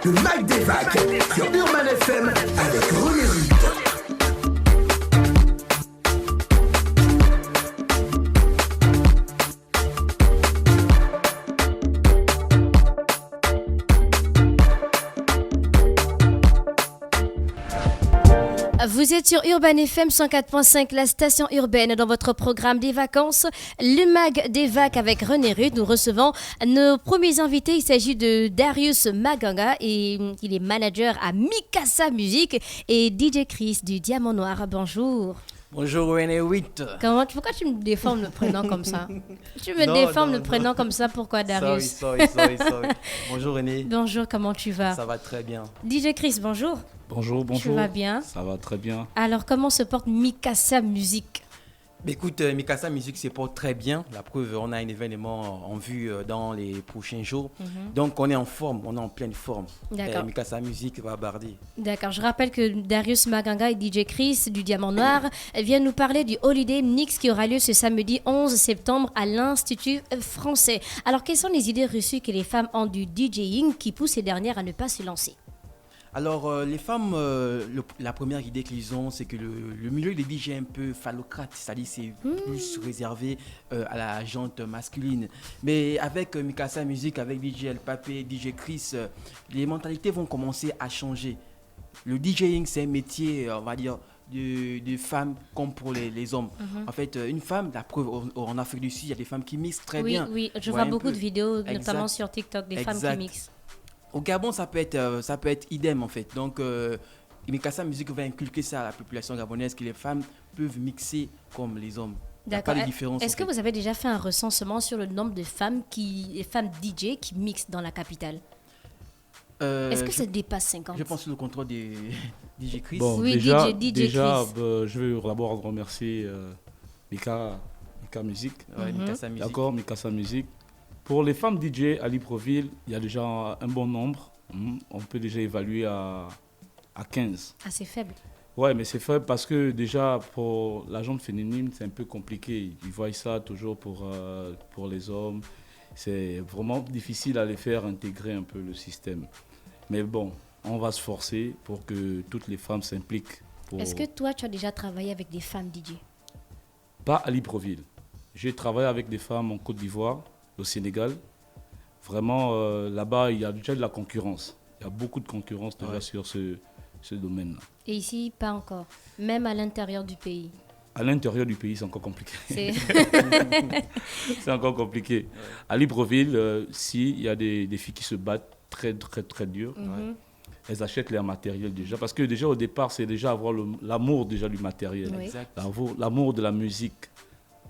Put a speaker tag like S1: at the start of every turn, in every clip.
S1: le Mag des Vagues sur Urban FM avec René Rude.
S2: Vous êtes sur Urban FM 104.5, la station urbaine, dans votre programme des vacances, le Mag des Vagues avec René Rude. Nous recevons nos premiers invités. Il s'agit de Darius Maganga et il est manager à Mikasa Music et DJ Chris du Diamant Noir. Bonjour.
S3: Bonjour René Rude.
S2: Pourquoi tu me déformes le prénom comme ça? Tu me déformes le prénom comme ça, pourquoi Darius?
S3: Sorry. Bonjour René.
S2: Bonjour, comment tu vas?
S3: Ça va très bien.
S2: DJ Chris, bonjour.
S4: Bonjour.
S2: Tu vas bien?
S4: Ça va très bien.
S2: Alors, comment se porte Mikasa Music?
S3: Écoute, Mikasa Music se porte très bien. La preuve, on a un événement en vue dans les prochains jours. Donc, on est en forme, on est en pleine forme.
S2: D'accord.
S3: Mikasa Music va barder.
S2: D'accord. Je rappelle que Darius Maganga et DJ Chris du Diamant Noir viennent nous parler du Holiday Mix qui aura lieu ce samedi 11 septembre à l'Institut français. Alors, quelles sont les idées reçues que les femmes ont du DJing qui poussent ces dernières à ne pas se lancer?
S3: Alors, les femmes, la première idée qu'ils ont, c'est que le milieu des DJ est un peu phallocrate, c'est-à-dire c'est plus réservé à la jante masculine. Mais avec Mikasa Music, avec DJ El Papé, DJ Chris, les mentalités vont commencer à changer. Le DJing, c'est un métier, on va dire, de femmes comme pour les hommes. En fait, une femme, la preuve, en Afrique du Sud, il y a des femmes qui mixent très bien.
S2: Oui, je vois beaucoup de vidéos, notamment sur TikTok, des femmes qui mixent.
S3: Au Gabon, ça peut être idem en fait. Donc, Mikasa Music va inculquer ça à la population gabonaise, que les femmes peuvent mixer comme les hommes.
S2: D'accord.
S3: Pas de différence.
S2: Est-ce que vous avez déjà fait un recensement sur le nombre de femmes DJ qui mixent dans la capitale? Est-ce que ça dépasse 50?
S3: Je pense sous le contrôle des DJ Chris.
S4: Bon,
S2: oui,
S4: déjà,
S2: Chris.
S4: Je vais d'abord remercier Mika Music.
S3: Mikasa Music.
S4: D'accord, Mikasa Music. Pour les femmes DJ à Libreville, il y a déjà un bon nombre. On peut déjà évaluer à 15.
S2: Ah, c'est faible.
S4: Ouais, mais c'est faible parce que déjà pour la jante féminine, c'est un peu compliqué. Ils voient ça toujours pour les hommes. C'est vraiment difficile à les faire intégrer un peu le système. Mais bon, on va se forcer pour que toutes les femmes s'impliquent.
S2: Est-ce que toi, tu as déjà travaillé avec des femmes DJ?
S4: Pas à Libreville. J'ai travaillé avec des femmes en Côte d'Ivoire, au Sénégal. Vraiment, là-bas, il y a déjà de la concurrence. Il y a beaucoup de concurrence déjà sur ce domaine-là.
S2: Et ici, pas encore, même à l'intérieur du pays?
S4: À l'intérieur du pays, c'est encore compliqué. C'est encore compliqué.
S3: Ouais.
S4: À Libreville, il y a des filles qui se battent très, très, très dur. Elles achètent leur matériel déjà. Parce que déjà, au départ, c'est déjà avoir l'amour déjà du matériel.
S2: Oui.
S4: L'amour de la musique.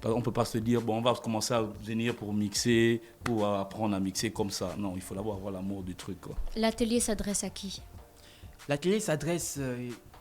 S4: On ne peut pas se dire, bon, on va commencer à venir pour mixer, pour apprendre à mixer comme ça. Non, il faut d'abord avoir l'amour du truc, quoi.
S2: L'atelier s'adresse à qui?
S3: L'atelier s'adresse...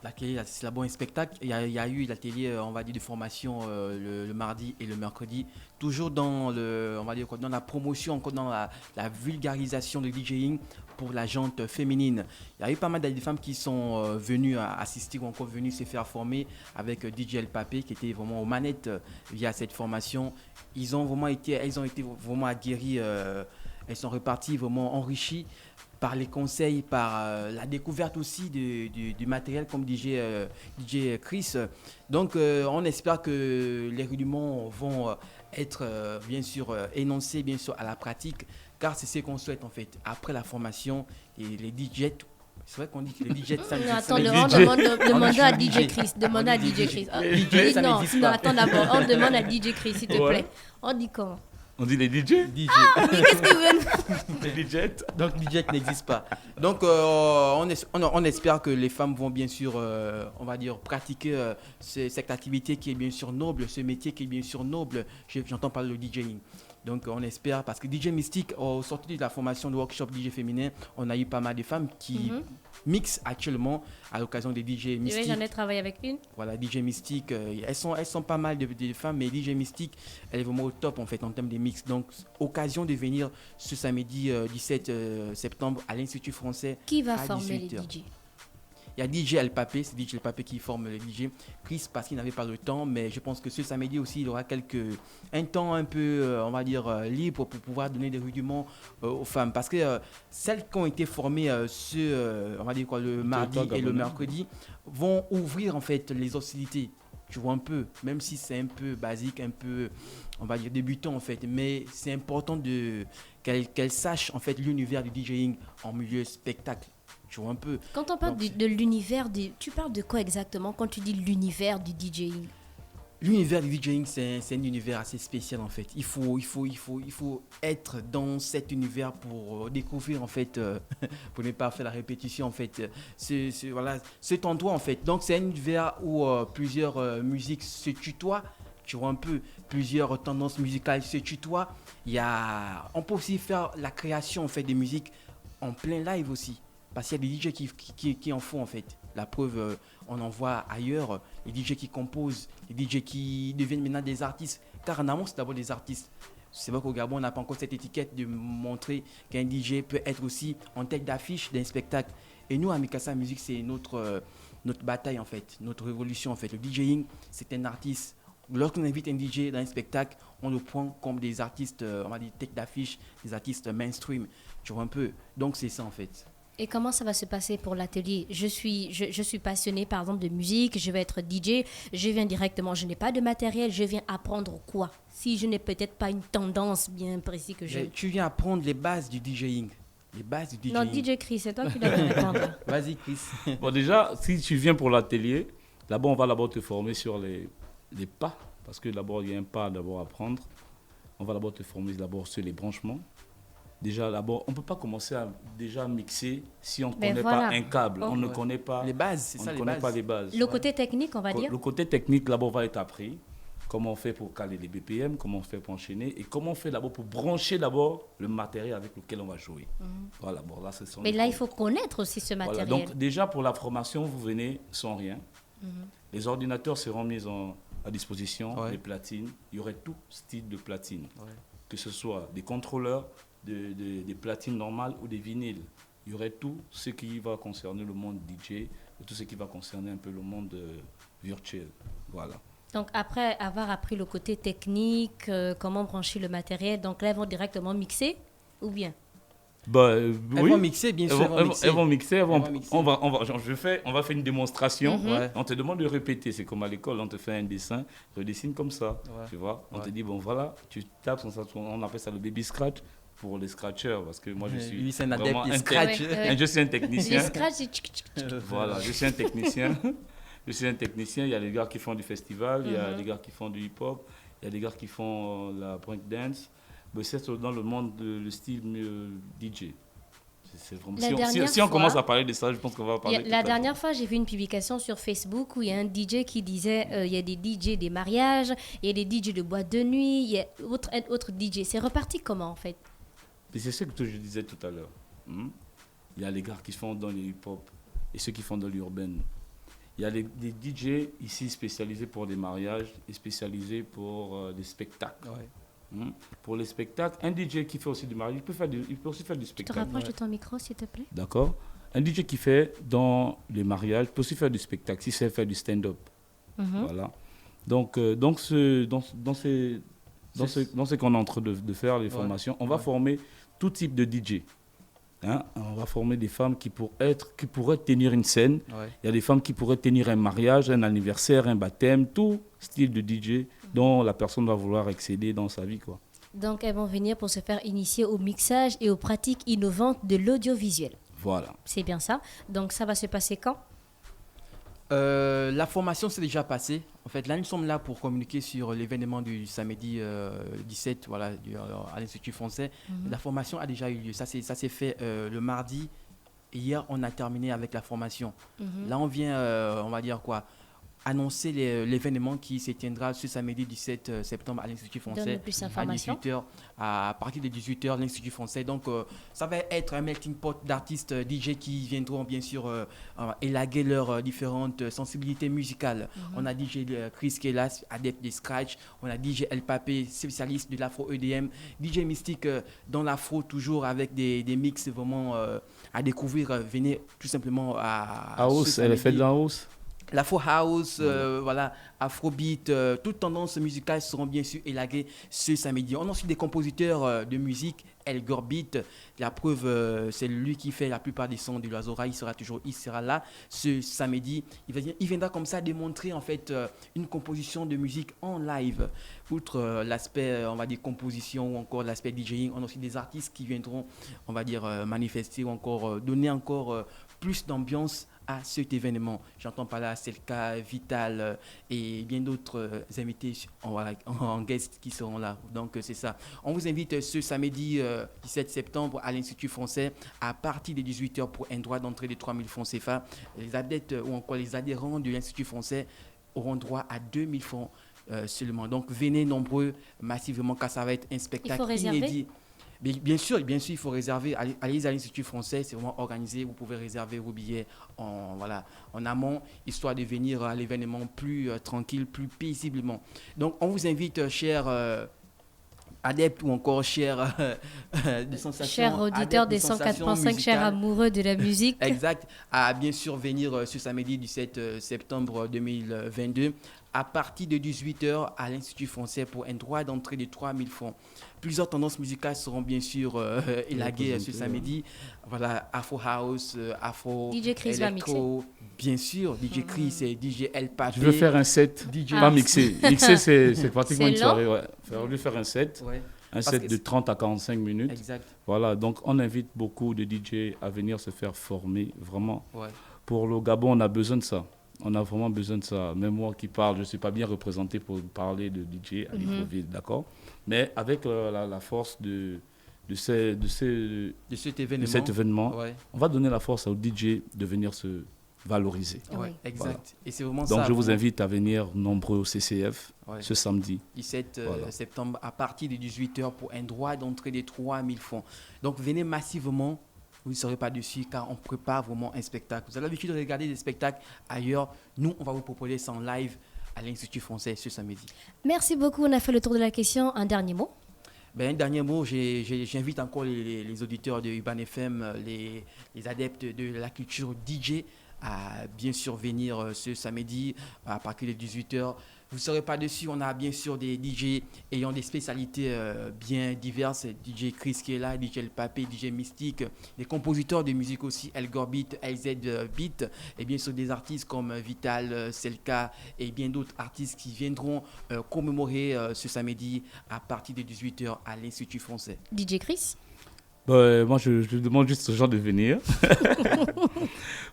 S3: L'atelier, c'est d'abord un spectacle. Il y a eu l'atelier, on va dire, de formation le mardi et le mercredi. Toujours dans la promotion, encore dans la vulgarisation du DJing pour la jante féminine. Il y a eu pas mal de femmes qui sont venues assister ou encore venues se faire former avec DJ El Papé qui était vraiment aux manettes via cette formation. Elles ont été vraiment aguerries, elles sont reparties vraiment enrichies par les conseils, par la découverte aussi du matériel comme DJ Chris. Donc on espère que les rudiments vont être bien sûr énoncés bien sûr à la pratique, car c'est ce qu'on souhaite en fait. Après la formation, et les DJ, c'est vrai qu'on dit que les DJ ça n'existe pas.
S2: Demandons à DJ Chris. Demandons à DJ Chris. Non, attends d'abord, on demande à DJ Chris s'il te plaît. On dit comment?
S4: On dit les DJ?
S3: DJ.
S2: Ah, mais qu'est-ce que vous voulez?
S4: Les DJ.
S3: Donc DJ n'existe pas. Donc on espère que les femmes vont bien sûr, on va dire, pratiquer cette activité qui est bien sûr noble, ce métier qui est bien sûr noble. J'entends parler de DJing. Donc on espère, parce que DJ Mystique, au sorti de la formation de workshop DJ féminin, on a eu pas mal de femmes qui mixent actuellement à l'occasion des DJ Mystique.
S2: Oui, j'en ai travaillé avec une. Voilà,
S3: DJ Mystique, elles sont pas mal de femmes, mais DJ Mystique, elle est vraiment au top en fait en termes de mix. Donc occasion de venir ce samedi 17 septembre à l'Institut français.
S2: Qui va
S3: à
S2: former
S3: 18h.
S2: les DJ?
S3: Il y a DJ El Papé, c'est DJ El Papé qui forme le DJ. Chris parce qu'il n'avait pas le temps, mais je pense que ce samedi aussi, il aura un temps un peu, on va dire, libre pour pouvoir donner des rudiments aux femmes. Parce que celles qui ont été formées on va dire quoi, le mardi et le mercredi vont ouvrir en fait les hostilités. Tu vois un peu, même si c'est un peu basique, un peu, on va dire, débutant en fait, mais c'est important qu'elle sache en fait l'univers du DJing en milieu spectacle. Tu vois un peu.
S2: Quand on parle de l'univers, tu parles de quoi exactement quand tu dis l'univers du DJing?
S3: L'univers du DJing, c'est un univers assez spécial en fait. Il faut être dans cet univers pour découvrir en fait, pour ne pas faire la répétition en fait, cet endroit en fait. Donc c'est un univers où plusieurs musiques se tutoient, tu vois un peu, plusieurs tendances musicales se tutoient. On peut aussi faire la création en fait des musiques en plein live aussi. Parce qu'il y a des DJ qui en font en fait. La preuve, on en voit ailleurs, les DJ qui composent, les DJ qui deviennent maintenant des artistes. Car en amont, c'est d'abord des artistes. C'est vrai qu'au Gabon, on n'a pas encore cette étiquette de montrer qu'un DJ peut être aussi en tête d'affiche d'un spectacle. Et nous, à Mikasa Music, c'est notre bataille en fait, notre révolution en fait. Le DJing, c'est un artiste. Lorsqu'on invite un DJ dans un spectacle, on le prend comme des artistes, on va dire tête d'affiche, des artistes mainstream. Tu vois un peu. Donc c'est ça en fait.
S2: Et comment ça va se passer pour l'atelier? Je suis passionnée par exemple de musique, je vais être DJ, je viens directement, je n'ai pas de matériel, je viens apprendre quoi? Si je n'ai peut-être pas une tendance bien précise que j'ai.
S3: Tu viens apprendre les bases du DJing. Les bases du DJing.
S2: Non, DJ Chris, c'est toi qui dois répondre.
S3: Vas-y Chris.
S4: Bon, déjà, si tu viens pour l'atelier, d'abord on va d'abord te former sur les pas, parce que d'abord il y a un pas d'abord à prendre. On va d'abord te former d'abord sur les branchements. Déjà, d'abord, on ne peut pas commencer à déjà mixer si on ne connaît pas un câble. On ne connaît pas
S3: les bases, c'est ça, les bases. On ne connaît pas
S4: les bases.
S2: Le côté technique, on va dire.
S4: Le côté technique, d'abord, va être appris. Comment on fait pour caler les BPM, comment on fait pour enchaîner et comment on fait d'abord pour brancher d'abord le matériel avec lequel on va jouer. Voilà, bon, là,
S2: mais là, il faut connaître aussi ce matériel.
S4: Voilà, donc, déjà, pour la formation, vous venez sans rien. Les ordinateurs seront mis à disposition, les platines. Il y aurait tout style de platine, que ce soit des contrôleurs, des platines normales ou des vinyles. Il y aurait tout ce qui va concerner le monde DJ et tout ce qui va concerner un peu le monde virtuel. Voilà.
S2: Donc après avoir appris le côté technique, comment brancher le matériel, donc là, elles vont directement mixer ou bien?
S3: Elles vont mixer, bien sûr.
S4: Elles vont mixer. On va faire une démonstration. On te demande de répéter. C'est comme à l'école, on te fait un dessin, redessine comme ça. Tu vois. On te dit, bon voilà, tu tapes, on appelle ça le baby scratch pour les scratchers. Parce que moi, je suis
S3: lui, c'est un adepte du scratch.
S4: Je suis un technicien.
S2: Le scratch,
S4: voilà, je suis un technicien. Il y a les gars qui font du festival, il y a des gars qui font du hip-hop, il y a des gars qui font la breakdance. Mais c'est dans le monde le style DJ. C'est vraiment... Si on commence à parler de ça, je pense qu'on va parler.
S2: La dernière fois, j'ai vu une publication sur Facebook où il y a un DJ qui disait il y a des DJ des mariages, il y a des DJ de boîte de nuit, il y a un autre DJ. C'est reparti comment en fait?
S4: C'est ce que je disais tout à l'heure. Il y a les gars qui font dans le hip-hop et ceux qui font dans l'urbain. Il y a des DJ ici spécialisés pour des mariages et spécialisés pour des spectacles. Pour les spectacles, un DJ qui fait aussi du mariage, il peut aussi faire du spectacle.
S2: Tu te rapproches de ton micro, s'il te plaît.
S4: D'accord. Un DJ qui fait dans les mariages peut aussi faire du spectacle, s'il sait faire du stand-up. Voilà. Donc dans ce qu'on est en train de faire, les formations, on va former tout type de DJ. On va former des femmes qui pourraient tenir une scène. Il y a des femmes qui pourraient tenir un mariage, un anniversaire, un baptême, tout style de DJ dont la personne va vouloir accéder dans sa vie, quoi.
S2: Donc, elles vont venir pour se faire initier au mixage et aux pratiques innovantes de l'audiovisuel.
S4: Voilà.
S2: C'est bien ça. Donc, ça va se passer quand?
S3: La formation s'est déjà passée. En fait, là, nous sommes là pour communiquer sur l'événement du samedi 17 à l'Institut français. La formation a déjà eu lieu. Ça s'est fait le mardi. Hier, on a terminé avec la formation. Là, on vient, on va dire quoi, annoncer l'événement qui se tiendra ce samedi 17 septembre à l'Institut français.
S2: Donne-nous plus
S3: À
S2: d'informations.
S3: 18h, à partir de 18h, l'Institut français. Donc, ça va être un melting pot d'artistes DJ qui viendront bien sûr élaguer leurs différentes sensibilités musicales. On a DJ Chris qui est là, adepte des scratch. On a DJ El Papé, spécialiste de l'afro EDM. DJ Mystique dans l'afro, toujours avec des mix vraiment à découvrir. Venez tout simplement à
S4: House,
S3: ce
S4: elle est
S3: samedi.
S4: faite dans House.
S3: L'Afro House, voilà, Afrobeat, toutes tendances musicales seront bien sûr élaguées ce samedi. On a aussi des compositeurs de musique, El Gorbit, la preuve, c'est lui qui fait la plupart des sons de l'Azora, il sera là ce samedi. Il viendra comme ça démontrer en fait une composition de musique en live. Outre l'aspect, on va dire, composition ou encore l'aspect DJing, on a aussi des artistes qui viendront, on va dire, manifester ou encore donner encore plus d'ambiance à cet événement. J'entends par là Selka, Vital et bien d'autres invités en guest qui seront là. Donc c'est ça. On vous invite ce samedi 17 septembre à l'Institut français à partir de 18h pour un droit d'entrée de 3 000 francs CFA. Les adeptes ou encore les adhérents de l'Institut français auront droit à 2 000 francs seulement. Donc venez nombreux massivement car ça va être un spectacle inédit. Mais bien sûr, il faut réserver. Allez à l'Institut français, c'est vraiment organisé. Vous pouvez réserver vos billets en amont, histoire de venir à l'événement plus tranquille, plus paisiblement. Donc, on vous invite, chers adeptes ou encore chers de sensations.
S2: Chers auditeurs des 104.5, chers amoureux de la musique.
S3: Exact. À bien sûr venir ce samedi 17 septembre 2022 à partir de 18h à l'Institut français pour un droit d'entrée de 3 000 francs. Plusieurs tendances musicales seront bien sûr élaguées ce samedi. Voilà, Afro House, Afro
S2: DJ Chris va mixer.
S3: Bien sûr, DJ Chris et DJ El Papé.
S4: Je veux faire un set, pas mixer. Mixer, c'est pratiquement une soirée. Ouais. Je veux faire un set.
S3: Ouais.
S4: Un set de 30 à 45 minutes.
S3: Exact.
S4: Voilà, donc on invite beaucoup de DJ à venir se faire former, vraiment.
S3: Ouais.
S4: Pour le Gabon, on a besoin de ça. On a vraiment besoin de ça. Même moi qui parle, je ne suis pas bien représenté pour parler de DJ à Libreville, d'accord. Mais avec la force de cet événement,
S3: ouais.
S4: on va donner la force aux DJ de venir se valoriser.
S3: Ouais, exact. Voilà. Et c'est vraiment
S4: donc
S3: ça.
S4: Je vous invite à venir nombreux au CCF ce samedi.
S3: 17 septembre à partir de 18h pour un droit d'entrée de 3 000 francs. Donc venez massivement. Vous ne serez pas dessus car on prépare vraiment un spectacle. Vous avez l'habitude de regarder des spectacles ailleurs. Nous, on va vous proposer ça en live à l'Institut français ce samedi.
S2: Merci beaucoup. On a fait le tour de la question. Un dernier mot?
S3: Un dernier mot, j'invite encore les auditeurs de Urban FM, les adeptes de la culture DJ à bien sûr venir ce samedi à partir de 18h. Vous ne serez pas dessus, on a bien sûr des DJ ayant des spécialités bien diverses. DJ Chris qui est là, DJ El Papé, DJ Mystique, des compositeurs de musique aussi, El Gorbit, LZ Beat, et bien sûr des artistes comme Vital, Selka et bien d'autres artistes qui viendront commémorer ce samedi à partir de 18h à l'Institut français.
S2: DJ Chris?
S4: Moi, je demande juste aux gens de venir.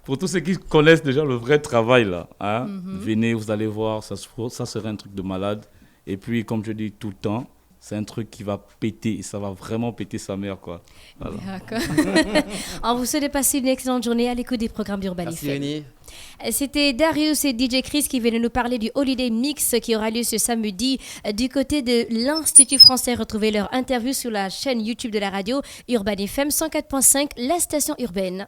S4: Pour tous ceux qui connaissent déjà le vrai travail, là, hein, venez, vous allez voir, ça serait un truc de malade. Et puis, comme je dis tout le temps, c'est un truc qui va péter, ça va vraiment péter sa mère, quoi. Voilà.
S2: D'accord. On vous souhaite de passer une excellente journée à l'écoute des programmes d'Urban FM. C'était Darius et DJ Chris qui venaient nous parler du Holiday Mix qui aura lieu ce samedi du côté de l'Institut français. Retrouvez leur interview sur la chaîne YouTube de la radio Urban FM 104.5, la station urbaine.